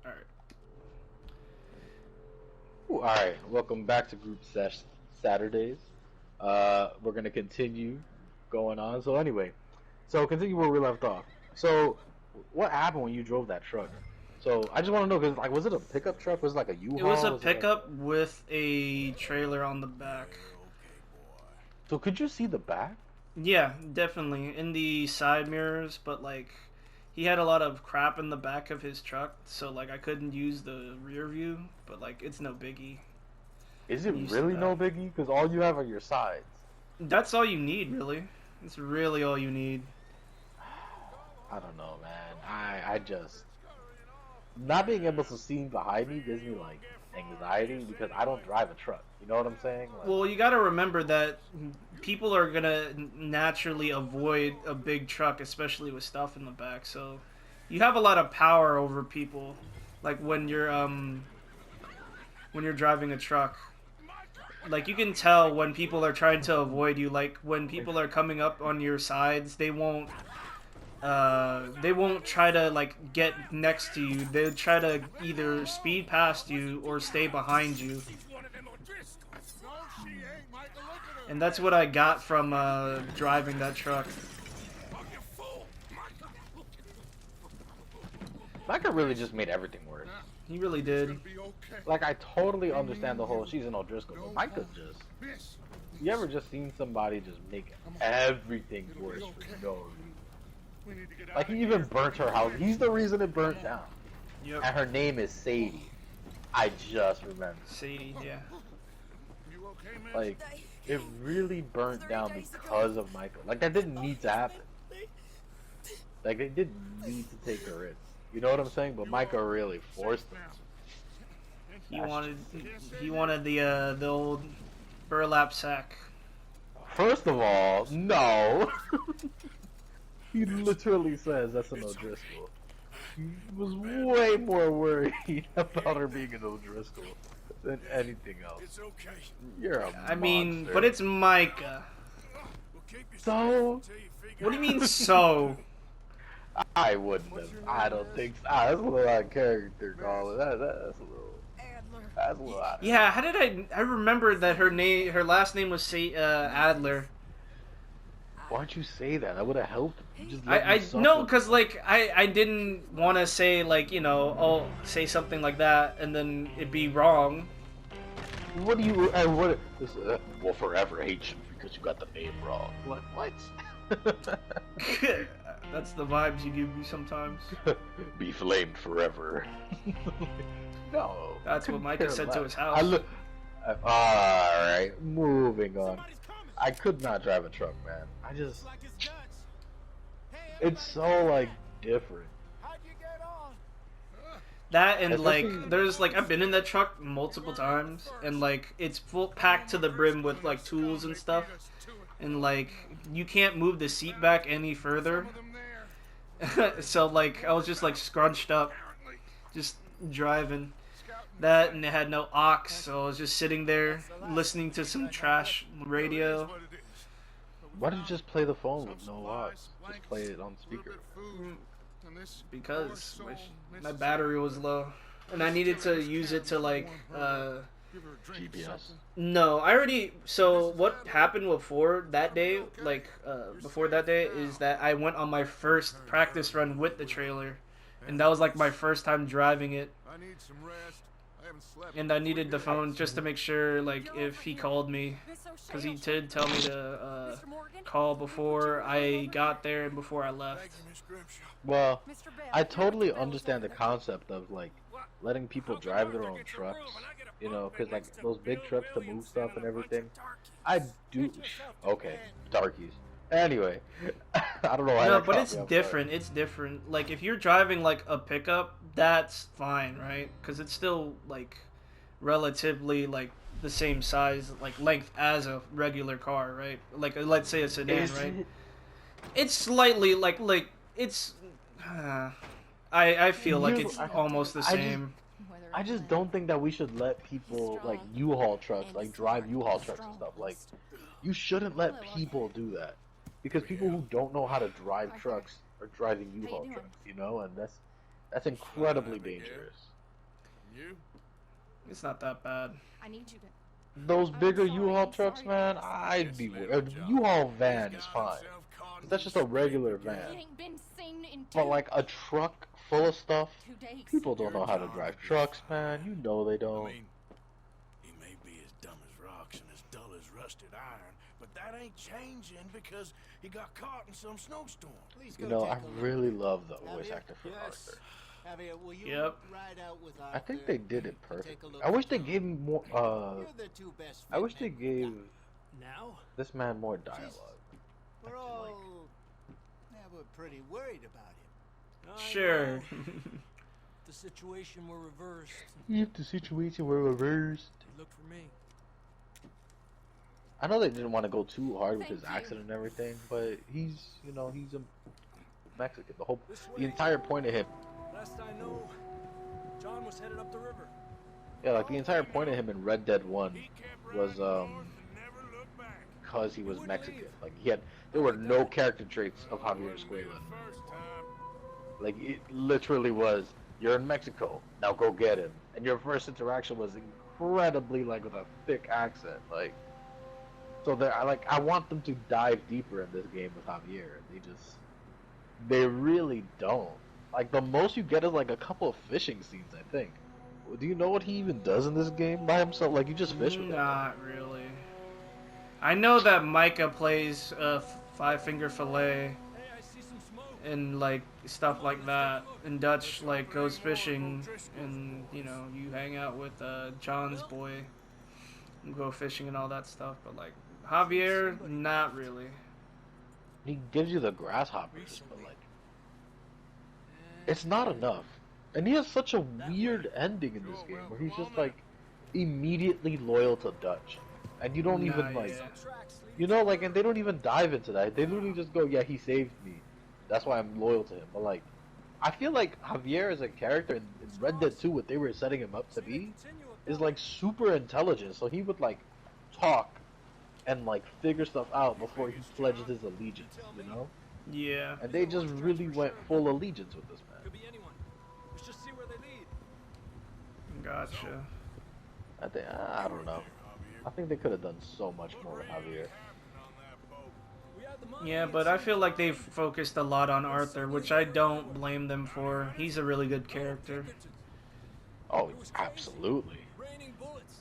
Alright. All right, welcome back to Group Sesh Saturdays. We're gonna continue going on. So continue where we left off. So, what happened when you drove that truck? So I just want to know because like, was it a pickup truck? Was it like a It was U-Haul? a Was it like? pickup with a trailer on the back. So could you see the back? Yeah, definitely. In the side mirrors, but like he had a lot of crap in the back of his truck, so like I couldn't use the rear view, but like it's no biggie. Is it I'm used to really that. no biggie? Because all you have are your sides. That's all you need, really. It's really all you need. I don't know, man. I just not being able to see behind me gives me like anxiety because I don't drive a truck. You know what I'm saying? Like, Well, you got to remember that people are gonna naturally avoid a big truck, especially with stuff in the back. So you have a lot of power over people, like when you're driving a truck. Like you can tell when people are trying to avoid you. Like when people are coming up on your sides, they won't try to like get next to you. They'll try to either speed past you or stay behind you. And that's what I got from driving that truck. Micah really just made everything worse. He really did. Like I totally understand the whole she's an O'Driscoll, but Micah just you ever just seen somebody just make everything worse for no reason? Like he even burnt her house. He's the reason it burnt down. Yep. And her name is Sadie. I just remember. Sadie, yeah. Like it really burnt down because of Micah. Like that didn't need to happen. Like they didn't need to take her in. You know what I'm saying? But Micah really forced them. He wanted the old burlap sack. First of all, no. He literally says that's an O'Driscoll. He was way more worried about her being an O'Driscoll than anything else. It's okay. You're a I mean, monster. but it's Micah. So What do you mean so? I wouldn't have. I don't think so. That's a little out of character, Colin. That's a little. That's a little out of Yeah, how did I remember that her last name was Adler. Why'd you say that? That would have helped. You just let me I suffer. no, cause like I didn't want to say like say something like that and then it'd be wrong. What do you? What? Will forever hate you because you got the name wrong. What? That's the vibes you give me sometimes. Be flamed forever. No. That's what Micah said to his house. Alright, moving on. I could not drive a truck, man. It's so, like, different. That and Especially- like there's like I've been in that truck multiple times and like it's full packed to the brim with like tools and stuff and like you can't move the seat back any further. So like I was just like scrunched up, just driving. That and it had no aux, so I was just sitting there listening to some trash radio. Why don't you just play the phone with no loss? Just play it on speaker. Because my battery was low and I needed to use it to like GPS. no, I already. So what happened before that day? Before that day is that I went on my first practice run with the trailer, and that was like my first time driving it. And I needed the phone just to make sure, like, if he called me, because he did tell me to call before I got there and before I left. Well, I totally understand the concept of like letting people drive their own trucks, you know, because like those big trucks to move stuff and everything. I do. Okay, darkies. Anyway, I don't know why. No, that but caught it's me off guard. different. It's different. Like if you're driving like a pickup, that's fine, right? Because it's still like relatively like the same size, like length as a regular car, right? Like let's say a sedan, Is right? it? It's slightly like it's. I feel like it's almost the same. I just don't think that we should let people like U-Haul trucks, like drive U-Haul trucks and stuff. Like, you shouldn't let people do that because people who don't know how to drive trucks are driving U-Haul trucks, you know, and that's incredibly dangerous. You? It's not that bad. I need you to. Those bigger sorry, U-Haul I'm trucks, sorry. man, I'd be worried. A U-Haul van is fine. That's just a regular van. He ain't been seen in But like a truck full of stuff, 2 days. people don't know how to drive trucks, man. You know they I don't. mean, he may be as dumb as rocks and as dull as rusted iron, but that ain't changing because he got caught in some snowstorm. Please You go know, take I a look. really love the voice Javier? actor for Yes. Arthur. Javier, will you Yep. ride out with I think Arthur they did it to perfect. take a look I wish at they the- gave him more. You're the two best I wish they fit men we've gave Now? this man more dialogue. We're all... Yeah, we're pretty worried about him. Sure. The situation were reversed. If the situation were reversed. They looked for me. I know they didn't want to go too hard with Thank his you. accent and everything, but he's, you know, he's a Mexican. This The way. entire point of him, Last I know, John was headed up the river. yeah, like the entire point of him in Red Dead 1 He kept was, riding north and never looked back. because he was Mexican. Like there were no character traits of Javier Wouldn't be the Escuela. first time. Like it literally was, you're in Mexico, now go get him. And your first interaction was incredibly like with a thick accent, like. So I want them to dive deeper in this game with Javier. They really don't. Like the most you get is like a couple of fishing scenes, I think. Do you know what he even does in this game by himself? Like you just fish with him. Not really. I know that Micah plays Five Finger Fillet Hey, I see some smoke. and like stuff like that. And Dutch like goes fishing, and you know you hang out with John's boy, and go fishing and all that stuff. But like Javier, not really. He gives you the grasshoppers, but like it's not enough. And he has such a weird ending in this game where he's just like immediately loyal to Dutch. And you don't even Nah, like yeah. Tracks leading you know, like, and they don't even dive into that. They literally just go, yeah, he saved me. That's why I'm loyal to him. But like I feel like Javier as a character in Red Dead 2, what they were setting him up to be, is like super intelligent. So he would like talk and like figure stuff out before he pledged his allegiance, you know? Yeah. And they just really went full allegiance with this man. Could be anyone. Let's just see where they lead. Gotcha. I don't know. I think they could have done so much more with Javier. We had the money. Yeah, but I feel like they've focused a lot on Arthur, which I don't blame them for. He's a really good character. Oh, absolutely. Raining bullets.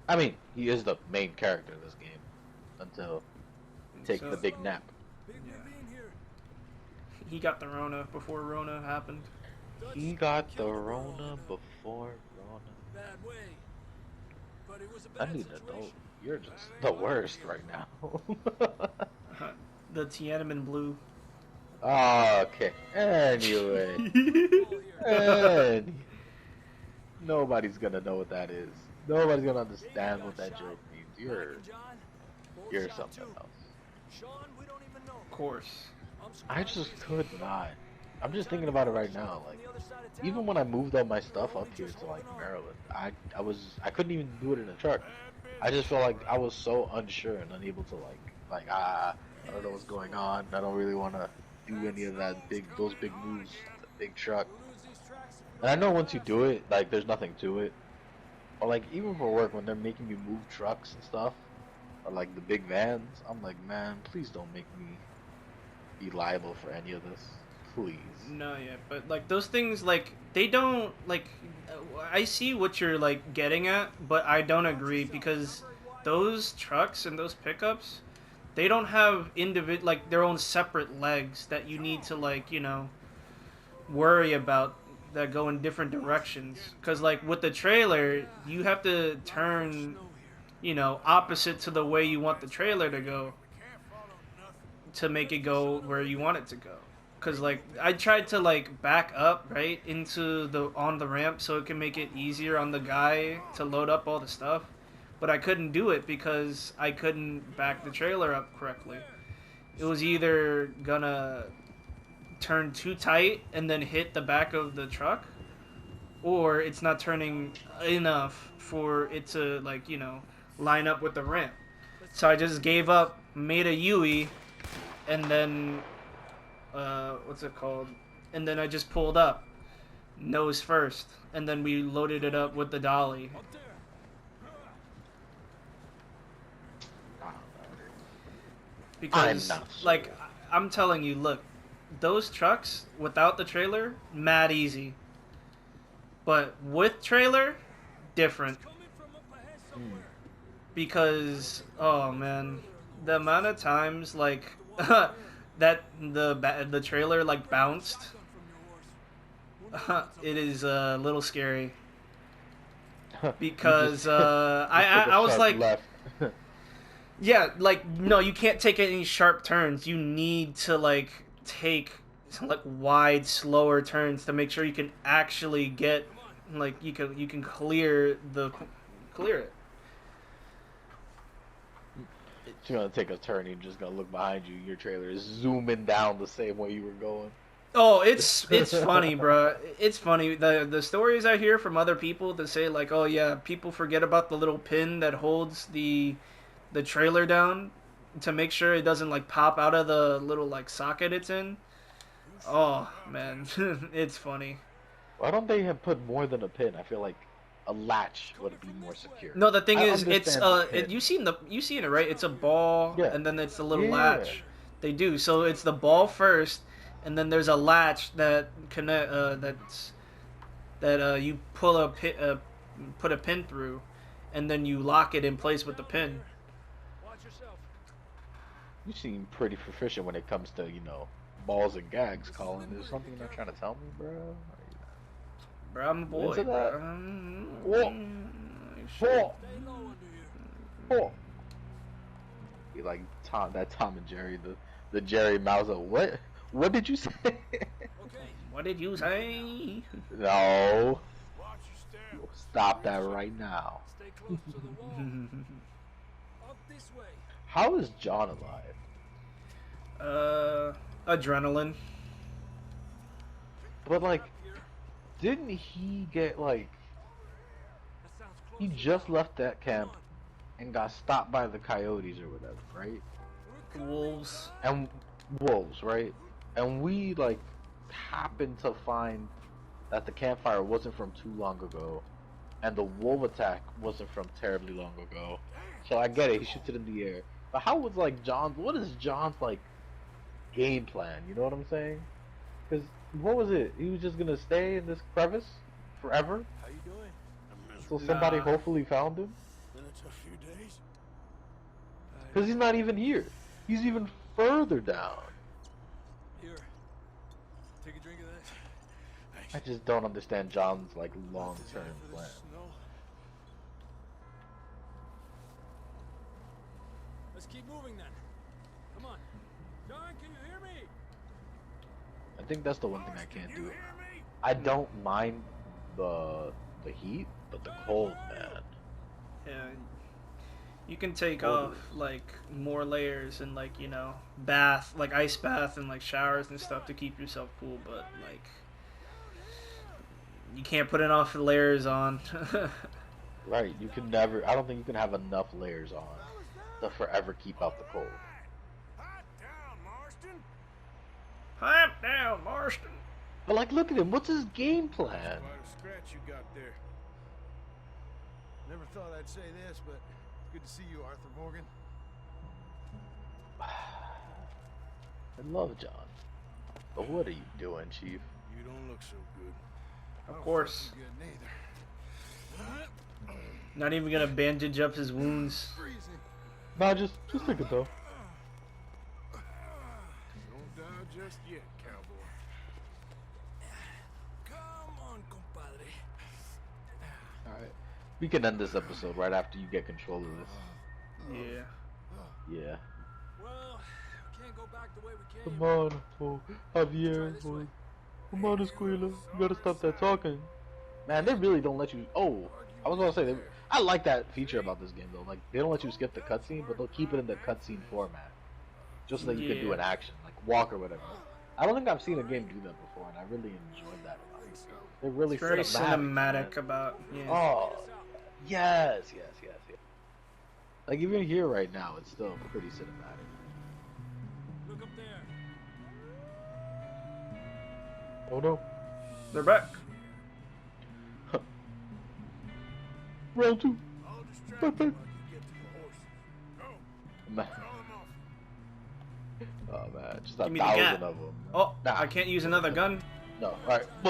I mean, he is the main character of this game until he takes the big nap. Big Yeah. ravine here. He got the Rona before Rona happened. He got the Rona before Rona. Bad way. But it was a I bad need an situation. adult. You're just the worst right now. The Tiananmen Blue. Okay. Anyway. All here. Nobody's gonna know what that is. Nobody's gonna understand what that joke means. You're Mike and John, both you're shot something too. else. Sean, we don't even know. Of course. I'm I surprised just you could survived. not. I'm just thinking about it right now. Like, On the other side of town, even when I moved all my stuff up here to like Maryland, I couldn't even do it in a truck. I just felt like I was so unsure and unable to I don't know what's going on. I don't really want to do any of those big moves, the big truck. we'll lose these tracks if we And I know once you do it, like there's nothing to it. But like even for work, when they're making me move trucks and stuff, or like the big vans, I'm like, man, please don't make me be liable for any of this, please. No, yeah, but like those things, like they don't like. I see what you're like getting at, but I don't agree because those trucks and those pickups, they don't have like their own separate legs that you need to like worry about that go in different directions. Because like with the trailer, you have to turn opposite to the way you want the trailer to go to make it go where you want it to go. Cause like I tried to like back up right into on the ramp so it can make it easier on the guy to load up all the stuff, but I couldn't do it because I couldn't back the trailer up correctly. It was either gonna turn too tight and then hit the back of the truck, or it's not turning enough for it to line up with the ramp. So I just gave up, made a Yui, and then what's it called? And then I just pulled up. nose first, and then we loaded it up with the dolly. Up there. Because, I'm not sure. like, I'm telling you, look, those trucks without the trailer, mad easy. But with trailer, different. Coming from up ahead somewhere. Because, oh man, the amount of times, like, that the trailer, like, bounced, it is a little scary. Because, I was like, left. yeah, like, no, you can't take any sharp turns. You need to, like, take, like, wide, slower turns to make sure you can actually get, like, you can clear it. You're gonna take a turn, you're just gonna look behind you, your trailer is zooming down the same way you were going. Oh, it's funny, bro. It's funny. The stories I hear from other people that say, like, oh yeah, people forget about the little pin that holds the trailer down to make sure it doesn't, like, pop out of the little, like, socket it's in. Oh man, it's funny. Why don't they have put more than a pin? I feel like a latch would be more secure. No, the thing I is, it's understand the pin. you seen it, right? It's a ball, Yeah. and then it's the little Yeah. latch. They do. So it's the ball first, and then there's a latch that connect you put a pin through, and then you lock it in place with the pin. Watch yourself. You seem pretty proficient when it comes to, balls and gags, Colin. There's something you're not trying to tell me, bro? Bro, I'm a boy. Into that. Bro. Whoa. Stay low under here. Oh. You like Tom and Jerry, the Jerry Mauser. What did you say? Okay. What did you say? No. Watch your step. Stop that right now. Stay close to the wall. Up this way. How is John alive? Adrenaline. But like, Here. didn't he get like, That sounds close. he just left that camp and got stopped by the coyotes or whatever, right? Wolves. And wolves, right? And we like happened to find that the campfire wasn't from too long ago, and the wolf attack wasn't from terribly long ago. So I get it, he shoots it in the air. But how was like what is John's like game plan? You know what I'm saying? Because what was it? He was just gonna stay in this crevice forever How you doing? I'm until miserable. somebody Nah. hopefully found him? Been a tough few days. Because he's not even here. He's even further down. Here. Take a drink of that. I just don't understand John's like long-term Time for plan. this snow. Let's keep moving then. Come on. John, can you hear me? I think that's the one thing I Can can't you do. hear me? I don't mind the heat, but the cold, man. Yeah. You can take Cold off, like, more layers and, like, like ice bath and, like, showers and stuff to keep yourself cool, but, like, you can't put enough layers on. Right, you can never. I don't think you can have enough layers on to forever keep out the cold. Hot down, Marston. Pipe down, Marston. But like, look at him. What's his game plan? Quite a scratch you got there. Never thought I'd say this, but good to see you, Arthur Morgan. I love John. But what are you doing, Chief? You don't look so good. Of course. Good neither. Not even gonna bandage up his wounds. Freezing. Nah, just take it though. Don't die just yet, cowboy. Come on, compadre. Alright. We can end this episode right after you get control of this. Yeah. Yeah. Well, we can't go back the way we came. Come on, Javier. Try this way. Come on, Esquila. You gotta stop that talking. Man, they really don't let you. Oh, I was gonna say, I like that feature about this game though. Like, they don't let you skip the cutscene, but they'll keep it in the cutscene format, just so that you can do Yeah. an action, like walk or whatever. I don't think I've seen a game do that before, and I really enjoyed that about it. They're really It's very cinematic. cinematic about, yeah. Oh, yes. Like even here right now, it's still pretty cinematic. Look up there. Oh no. They're back. Round 2. I'll distract him while you get to the horses. Go. Man. Call him off. Oh man, just Give me the 1,000 gat. of them. Oh, Nah. I can't use another gun. No, alright.